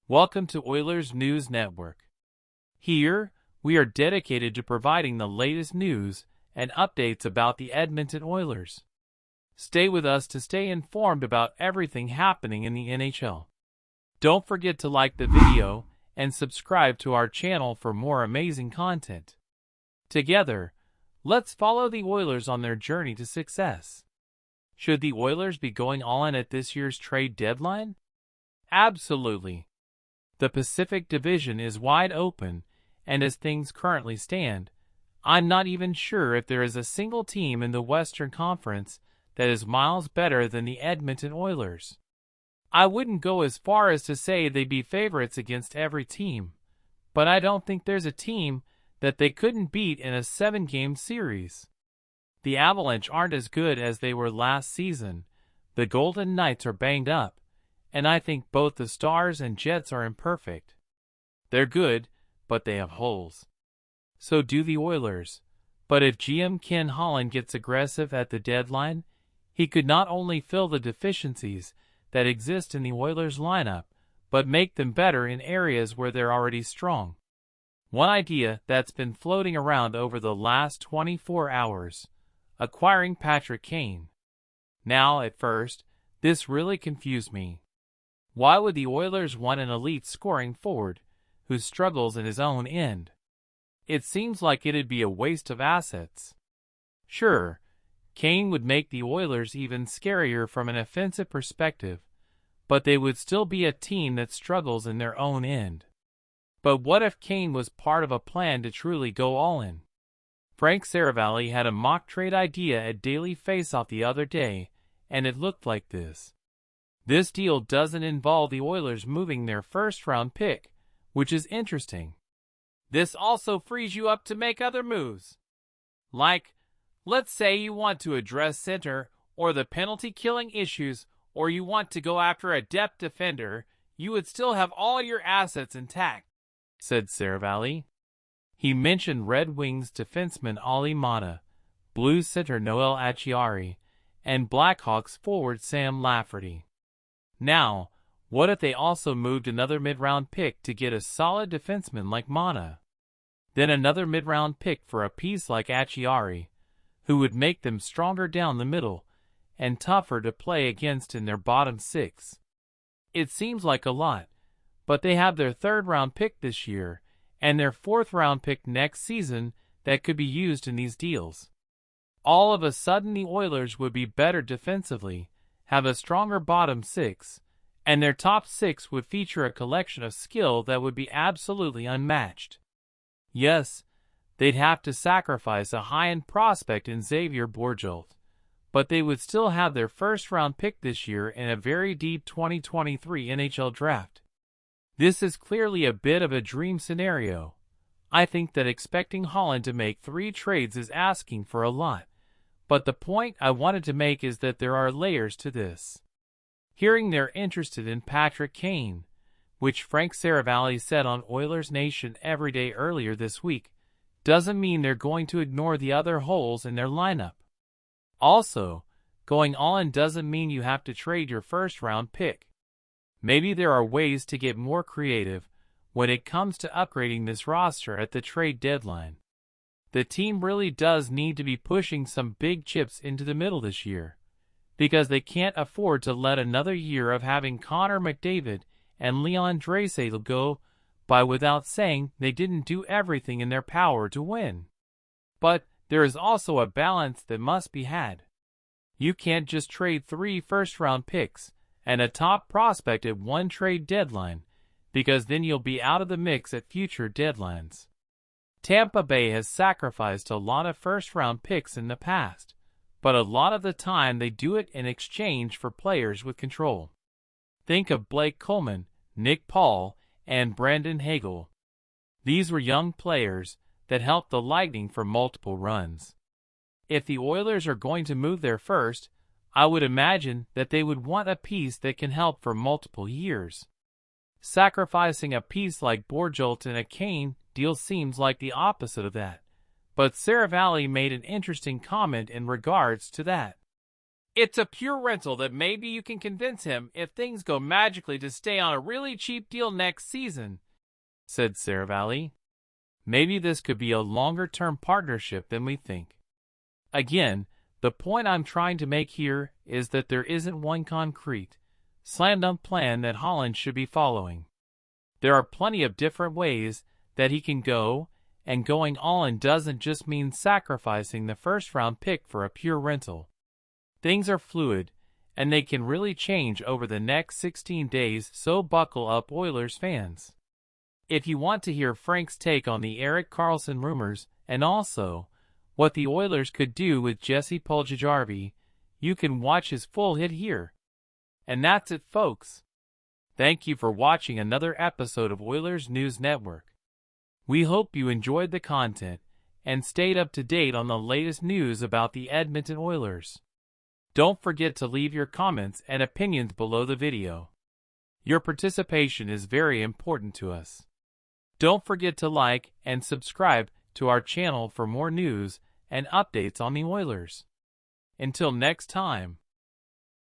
Welcome to Oilers News Network. Here, we are dedicated to providing the latest news and updates about the Edmonton Oilers. Stay with us to stay informed about everything happening in the NHL. Don't forget to like the video and subscribe to our channel for more amazing content. Together, let's follow the Oilers on their journey to success. Should the Oilers be going all in at this year's trade deadline? Absolutely. The Pacific Division is wide open, and as things currently stand, I'm not even sure if there is a single team in the Western Conference that is miles better than the Edmonton Oilers. I wouldn't go as far as to say they'd be favorites against every team, but I don't think there's a team that they couldn't beat in a 7-game series. The Avalanche aren't as good as they were last season, the Golden Knights are banged up, and I think both the Stars and Jets are imperfect. They're good, but they have holes. So do the Oilers. But if GM Ken Holland gets aggressive at the deadline, he could not only fill the deficiencies that exist in the Oilers lineup, but make them better in areas where they're already strong. One idea that's been floating around over the last 24 hours: acquiring Patrick Kane. Now, at first, this really confused me. Why would the Oilers want an elite scoring forward who struggles in his own end? It seems like it'd be a waste of assets. Sure, Kane would make the Oilers even scarier from an offensive perspective, but they would still be a team that struggles in their own end. But what if Kane was part of a plan to truly go all in? Frank Savarelli had a mock trade idea at Daily Faceoff the other day, and it looked like this. This deal doesn't involve the Oilers moving their first-round pick, which is interesting. This also frees you up to make other moves. Like, let's say you want to address center or the penalty-killing issues, or you want to go after a depth defender, you would still have all your assets intact, said Savarelli. He mentioned Red Wings defenseman Ali Mata, Blues center Noel Acciari, and Blackhawks forward Sam Lafferty. Now, what if they also moved another mid-round pick to get a solid defenseman like Mata? Then another mid-round pick for a piece like Acciari, who would make them stronger down the middle and tougher to play against in their bottom six. It seems like a lot, but they have their third-round pick this year and their fourth-round pick next season that could be used in these deals. All of a sudden the Oilers would be better defensively, have a stronger bottom six, and their top six would feature a collection of skill that would be absolutely unmatched. Yes, they'd have to sacrifice a high-end prospect in Xavier Bourgault, but they would still have their first-round pick this year in a very deep 2023 NHL draft. This is clearly a bit of a dream scenario. I think that expecting Holland to make 3 trades is asking for a lot. But the point I wanted to make is that there are layers to this. Hearing they're interested in Patrick Kane, which Frank Savarelli said on Oilers Nation Everyday earlier this week, doesn't mean they're going to ignore the other holes in their lineup. Also, going all in doesn't mean you have to trade your first-round pick. Maybe there are ways to get more creative when it comes to upgrading this roster at the trade deadline. The team really does need to be pushing some big chips into the middle this year, because they can't afford to let another year of having Connor McDavid and Leon Draisaitl go by without saying they didn't do everything in their power to win. But there is also a balance that must be had. You can't just trade 3 first-round picks and a top prospect at one trade deadline, because then you'll be out of the mix at future deadlines. Tampa Bay has sacrificed a lot of first-round picks in the past, but a lot of the time they do it in exchange for players with control. Think of Blake Coleman, Nick Paul, and Brandon Hagel. These were young players that helped the Lightning for multiple runs. If the Oilers are going to move their first, I would imagine that they would want a piece that can help for multiple years. Sacrificing a piece like Bourgault in a Kane deal seems like the opposite of that, but Savarelli made an interesting comment in regards to that. It's a pure rental that maybe you can convince him if things go magically to stay on a really cheap deal next season, said Savarelli. Maybe this could be a longer-term partnership than we think. Again, the point I'm trying to make here is that there isn't one concrete, slam-dunk plan that Holland should be following. There are plenty of different ways that he can go, and going all in doesn't just mean sacrificing the first-round pick for a pure rental. Things are fluid, and they can really change over the next 16 days, so buckle up, Oilers fans. If you want to hear Frank's take on the Erik Karlsson rumors and also what the Oilers could do with Jesse Puljujarvi, you can watch his full hit here. And that's it, folks. Thank you for watching another episode of Oilers News Network. We hope you enjoyed the content and stayed up to date on the latest news about the Edmonton Oilers. Don't forget to leave your comments and opinions below the video. Your participation is very important to us. Don't forget to like and subscribe to our channel for more news and updates on the Oilers. Until next time.